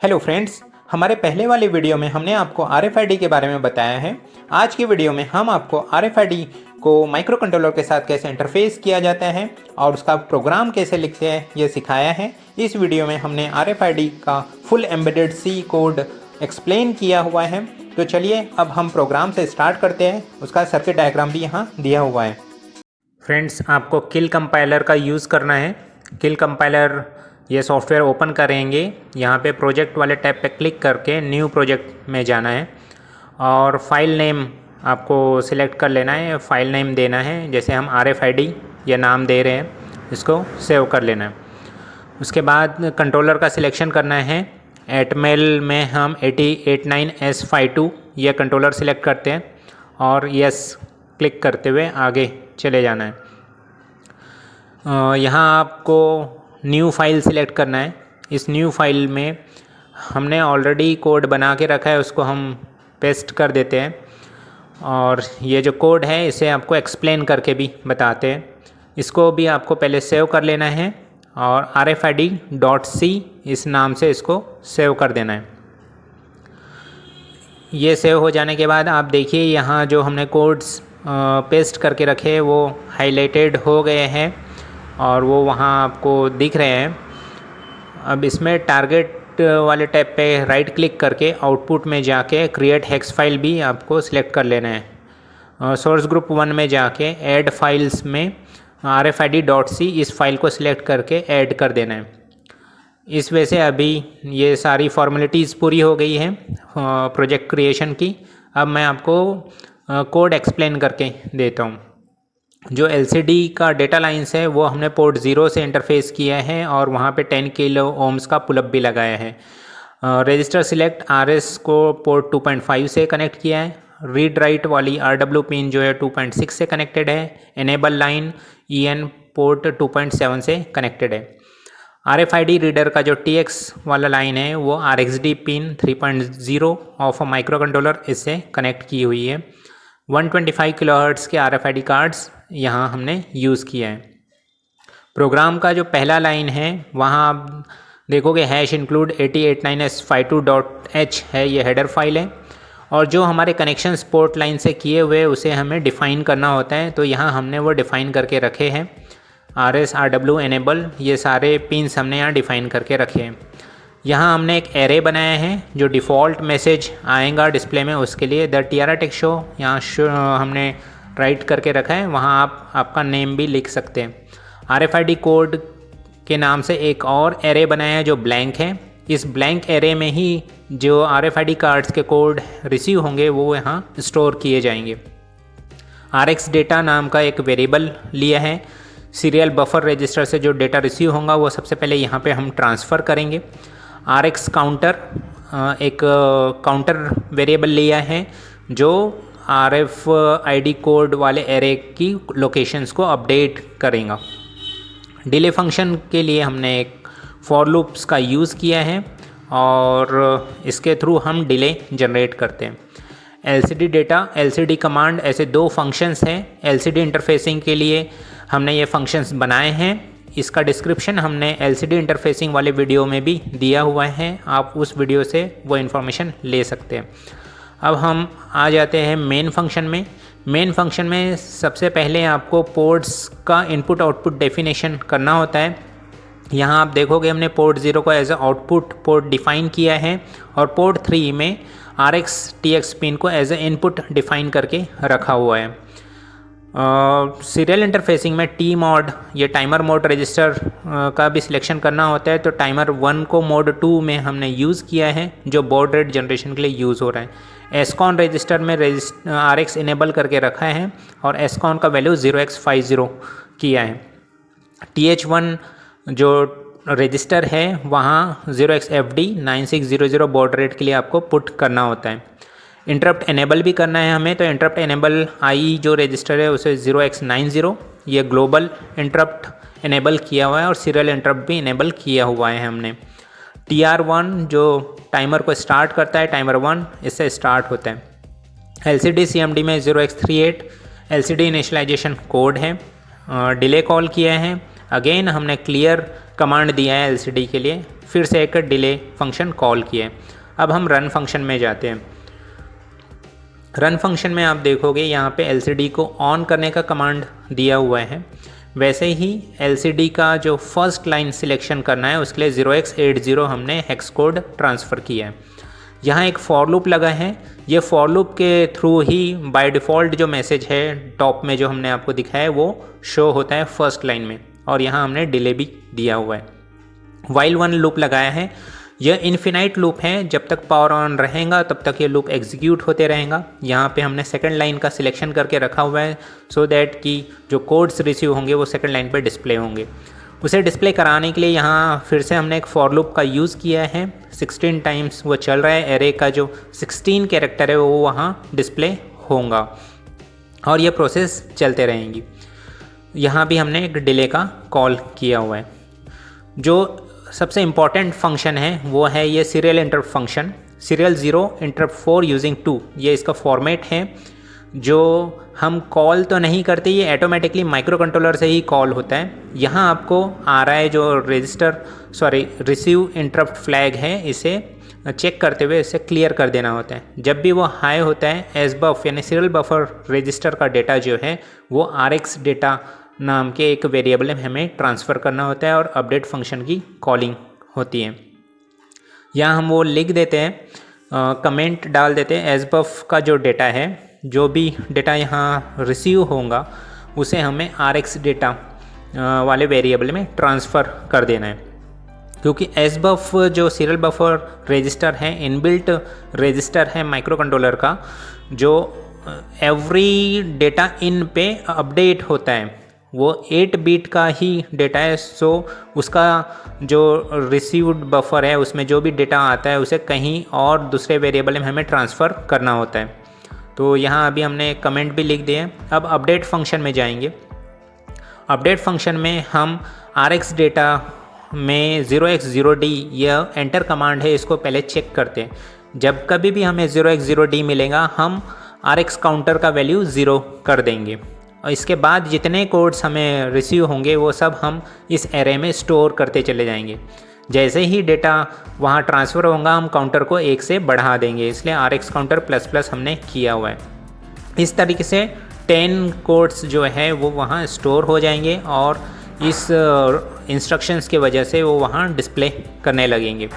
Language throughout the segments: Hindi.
हेलो फ्रेंड्स, हमारे पहले वाले वीडियो में हमने आपको RFID के बारे में बताया है। आज की वीडियो में हम आपको RFID को माइक्रो कंट्रोलर के साथ कैसे इंटरफेस किया जाता है और उसका प्रोग्राम कैसे लिखते हैं ये सिखाया है। इस वीडियो में हमने RFID का full embedded C code explain किया हुआ है। तो चलिए अब हम प्रोग्राम से स्टार्ट करते हैं। उसका सर्किट डायग्राम भी यहाँ दिया हुआ है। फ्रेंड्स, आपको किल कंपाइलर का यूज़ करना है। किल कंपाइलर ये सॉफ्टवेयर ओपन करेंगे, यहाँ पे प्रोजेक्ट वाले टैब पे क्लिक करके न्यू प्रोजेक्ट में जाना है और फाइल नेम आपको सिलेक्ट कर लेना है। फाइल नेम देना है, जैसे हम RFID ये नाम दे रहे हैं, इसको सेव कर लेना है। उसके बाद कंट्रोलर का सिलेक्शन करना है। एटमेल में हम 8089S52 ये कंट्रोलर सिलेक्ट करते हैं और यस क्लिक करते हुए आगे चले जाना है। यहाँ आपको न्यू फाइल सिलेक्ट करना है। इस न्यू फाइल में हमने ऑलरेडी कोड बना के रखा है, उसको हम पेस्ट कर देते हैं और ये जो कोड है इसे आपको एक्सप्लेन करके भी बताते हैं। इसको भी आपको पहले सेव कर लेना है और RFID.C इस नाम से इसको सेव कर देना है। ये सेव हो जाने के बाद आप देखिए यहाँ जो हमने कोड्स पेस्ट करके रखे वो हाईलाइटेड हो गए हैं और वो वहाँ आपको दिख रहे हैं। अब इसमें टारगेट वाले टैब पे राइट क्लिक करके आउटपुट में जाके क्रिएट हेक्स फाइल भी आपको सिलेक्ट कर लेना है। सोर्स ग्रुप 1 में जाके ऐड फाइल्स में RFID.C इस फाइल को सिलेक्ट करके ऐड कर देना है। इस वजह से अभी ये सारी फॉर्मेलिटीज़ पूरी हो गई हैं प्रोजेक्ट क्रिएशन की। अब मैं आपको कोड एक्सप्लेन करके देता हूँ। जो LCD का डेटा लाइन्स है वो हमने पोर्ट 0 से इंटरफेस किया है और वहाँ पे 10 किलो ओम्स का पुलअप भी लगाया है। रजिस्टर सिलेक्ट RS को पोर्ट 2.5 से कनेक्ट किया है। रीड राइट वाली RW पिन जो है 2.6 से कनेक्टेड है। एनेबल लाइन EN पोर्ट 2.7 से कनेक्टेड है। RFID रीडर का जो TX वाला लाइन है वो RxD pin 3.0 of a micro controller इससे कनेक्ट की हुई है। 125 kHz के RFID कार्ड्स यहाँ हमने यूज़ किया है। प्रोग्राम का जो पहला लाइन है वहाँ आप देखोगे #include 8089S52.h है, ये हेडर फाइल है और जो हमारे कनेक्शन पोर्ट लाइन से किए हुए उसे हमें डिफ़ाइन करना होता है। तो यहाँ हमने वो डिफ़ाइन करके रखे हैं। RS RW एनेबल ये सारे पिन्स हमने यहाँ डिफ़ाइन करके रखे हैं। यहाँ हमने एक एरे बनाया है जो डिफ़ॉल्ट मैसेज आएगा डिस्प्ले में, उसके लिए द TRA टेक्स्ट शो यहाँ हमने राइट करके रखा है। वहाँ आप आपका नेम भी लिख सकते हैं। RFID कोड के नाम से एक और एरे बनाया है जो ब्लैंक है। इस ब्लैंक एरे में ही जो RFID कार्ड्स के कोड रिसीव होंगे वो यहाँ स्टोर किए जाएंगे। RX डेटा नाम का एक वेरिएबल लिया है। सीरियल बफर रजिस्टर से जो डेटा रिसीव होगा वो सबसे पहले यहाँ पे हम ट्रांसफ़र करेंगे। RX काउंटर एक काउंटर वेरिएबल लिया है जो RFID कोड वाले एरे की लोकेशंस को अपडेट करेगा। डिले फंक्शन के लिए हमने एक फॉर लूप्स का यूज़ किया है और इसके थ्रू हम डिले जनरेट करते हैं। LCD डेटा LCD कमांड ऐसे दो फंक्शंस हैं। LCD इंटरफेसिंग के लिए हमने ये फंक्शंस बनाए हैं। इसका डिस्क्रिप्शन हमने LCD इंटरफेसिंग वाले वीडियो में भी दिया हुआ है, आप उस वीडियो से वो इन्फॉर्मेशन ले सकते हैं। अब हम आ जाते हैं मेन फंक्शन में। मेन फंक्शन में सबसे पहले आपको पोर्ट्स का इनपुट आउटपुट डेफिनेशन करना होता है। यहाँ आप देखोगे हमने पोर्ट 0 को as a output port define किया है और पोर्ट 3 में RX TX पिन को एज ए इनपुट डिफ़ाइन करके रखा हुआ है। सीरियल इंटरफेसिंग में T मोड ये टाइमर मोड रजिस्टर का भी सिलेक्शन करना होता है। तो टाइमर 1 को मोड 2 में हमने यूज़ किया है जो बॉड रेट जनरेशन के लिए यूज़ हो रहा है। एसकॉन रजिस्टर में RX इनेबल करके रखा है और एसकॉन का वैल्यू 0x50 किया है। TH1 जो रजिस्टर है वहाँ 0xFD 9600 बॉड रेट के लिए आपको पुट करना होता है। इंटरप्ट एनेबल भी करना है हमें, तो इंटरप्ट एनेबल आई जो रजिस्टर है उसे 0x90 ये ग्लोबल इंटरप्ट एनेबल किया हुआ है और सीरियल इंटरप्ट भी इनेबल किया हुआ है हमने। TR1 जो टाइमर को स्टार्ट करता है, टाइमर 1 इससे स्टार्ट होता है। LCD CMD में 0x38 LCD इनिशियलाइजेशन कोड है। डिले कॉल किया है। अगेन हमने क्लियर कमांड दिया है LCD के लिए। फिर से एक डिले फंक्शन कॉल किया है। अब हम रन फंक्शन में जाते हैं। रन फंक्शन में आप देखोगे यहाँ पे LCD को ऑन करने का कमांड दिया हुआ है। वैसे ही LCD का जो फर्स्ट लाइन सिलेक्शन करना है उसके लिए 0x80 हमने हेक्स कोड ट्रांसफ़र किया है। यहाँ एक फॉर लूप लगा है। ये फॉर लूप के थ्रू ही बाय डिफ़ॉल्ट जो मैसेज है टॉप में जो हमने आपको दिखाया है वो शो होता है फर्स्ट लाइन में, और यहाँ हमने डिले भी दिया हुआ है। वाइल वन लूप लगाया है। यह इन्फिनाइट लूप है, जब तक पावर ऑन रहेगा तब तक ये लूप एग्जीक्यूट होते रहेगा। यहाँ पे हमने सेकंड लाइन का सिलेक्शन करके रखा हुआ है सो दैट कि जो कोड्स रिसीव होंगे वो सेकंड लाइन पे डिस्प्ले होंगे। उसे डिस्प्ले कराने के लिए यहाँ फिर से हमने एक फॉर लूप का यूज़ किया है। 16 टाइम्स वो चल रहा है। एरे का जो 16 कैरेक्टर है वो वहाँ डिस्प्ले होगा और ये प्रोसेस चलते रहेंगी। यहाँ भी हमने एक डिले का कॉल किया हुआ है। जो सबसे इम्पॉर्टेंट फंक्शन है वो है ये serial interrupt function, serial 0 interrupt 4 using 2। ये इसका फॉर्मेट है। जो हम कॉल तो नहीं करते, ये ऑटोमेटिकली माइक्रो कंट्रोलर से ही कॉल होता है। यहाँ आपको आ रहा है जो रिसीव इंटरप्ट फ्लैग है, इसे चेक करते हुए इसे क्लियर कर देना होता है। जब भी वो हाई होता है SBUF यानी सीरियल बफर रजिस्टर का डेटा जो है वो RX डेटा नाम के एक वेरिएबल में हमें ट्रांसफ़र करना होता है और अपडेट फंक्शन की कॉलिंग होती है। यहाँ हम वो लिख देते हैं, कमेंट डाल देते हैं। SBUF का जो डेटा है, जो भी डेटा यहाँ रिसीव होगा उसे हमें RX डेटा वाले वेरिएबल में ट्रांसफ़र कर देना है, क्योंकि SBUF जो सीरियल बफर रजिस्टर है इनबिल्ट रजिस्टर है माइक्रो कंट्रोलर का, जो एवरी डेटा इन पे अपडेट होता है। वो 8 बिट का ही डेटा है, सो उसका जो रिसीव्ड बफर है उसमें जो भी डेटा आता है उसे कहीं और दूसरे वेरिएबल में हमें ट्रांसफ़र करना होता है। तो यहाँ अभी हमने कमेंट भी लिख दिए। अब अपडेट फंक्शन में जाएंगे। अपडेट फंक्शन में हम RX डेटा में 0x0D यह एंटर कमांड है, इसको पहले चेक करते हैं। जब कभी भी हमें 0x0D मिलेगा हम RX काउंटर का वैल्यू 0 कर देंगे और इसके बाद जितने कोड्स हमें रिसीव होंगे वो सब हम इस एरे में स्टोर करते चले जाएंगे। जैसे ही डेटा वहाँ ट्रांसफ़र होगा हम काउंटर को 1 से बढ़ा देंगे, इसलिए RX काउंटर ++ हमने किया हुआ है। इस तरीके से 10 कोड्स जो है वो वहाँ स्टोर हो जाएंगे और इस इंस्ट्रक्शंस की वजह से वो वहाँ डिस्प्ले करने लगेंगे।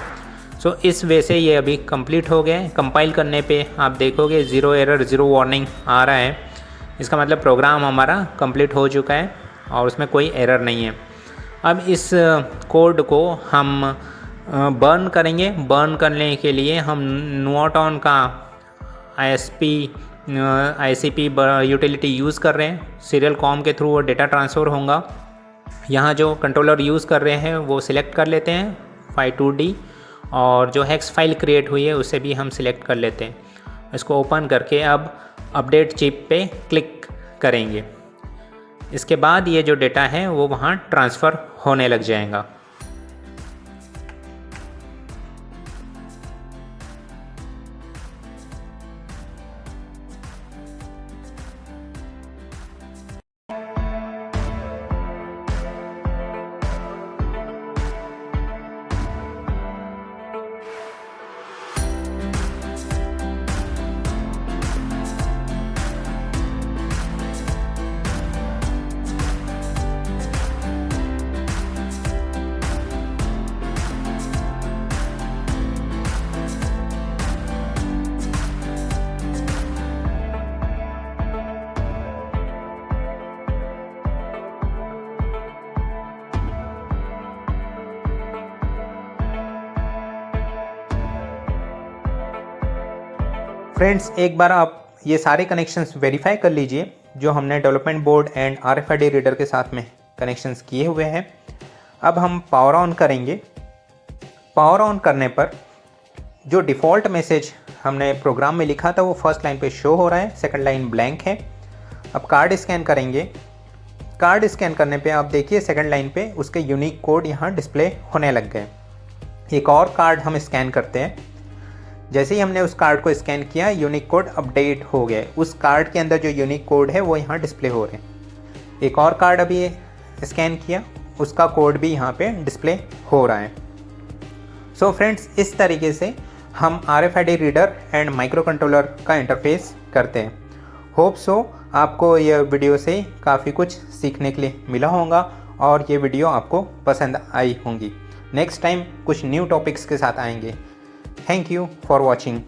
सो इस वे से ये अभी कंप्लीट हो गया है। कंपाइल करने पे आप देखोगे 0 एरर 0 वार्निंग आ रहा है। इसका मतलब प्रोग्राम हमारा कंप्लीट हो चुका है और उसमें कोई एरर नहीं है। अब इस कोड को हम बर्न करेंगे। बर्न करने के लिए हम नुआटॉन का ICP यूटिलिटी यूज़ कर रहे हैं। सीरियल कॉम के थ्रू वो डेटा ट्रांसफ़र होगा। यहाँ जो कंट्रोलर यूज़ कर रहे हैं वो सिलेक्ट कर लेते हैं 52D, और जो हेक्स फाइल क्रिएट हुई है उसे भी हम सिलेक्ट कर लेते हैं। इसको ओपन करके अब अपडेट चिप पे क्लिक करेंगे। इसके बाद ये जो डेटा है वो वहाँ ट्रांसफ़र होने लग जाएगा। फ्रेंड्स, एक बार आप ये सारे कनेक्शंस वेरीफाई कर लीजिए जो हमने development board and RFID reader के साथ में कनेक्शंस किए हुए हैं। अब हम पावर ऑन करेंगे। पावर ऑन करने पर जो डिफ़ॉल्ट मैसेज हमने प्रोग्राम में लिखा था वो फर्स्ट लाइन पे शो हो रहा है, सेकंड लाइन ब्लैंक है। अब कार्ड स्कैन करेंगे। कार्ड स्कैन करने पे आप देखिए सेकंड लाइन पे उसके यूनिक कोड यहाँ डिस्प्ले होने लग गए। एक और कार्ड हम स्कैन करते हैं। जैसे ही हमने उस कार्ड को स्कैन किया यूनिक कोड अपडेट हो गए। उस कार्ड के अंदर जो यूनिक कोड है वो यहाँ डिस्प्ले हो रहे हैं। एक और कार्ड अभी स्कैन किया, उसका कोड भी यहाँ पे डिस्प्ले हो रहा है। सो फ्रेंड्स, इस तरीके से हम RFID reader and micro controller का इंटरफेस करते हैं। होप सो आपको यह वीडियो से काफ़ी कुछ सीखने के लिए मिला होगा और ये वीडियो आपको पसंद आई होंगी। नेक्स्ट टाइम कुछ न्यू टॉपिक्स के साथ आएंगे। Thank you for watching.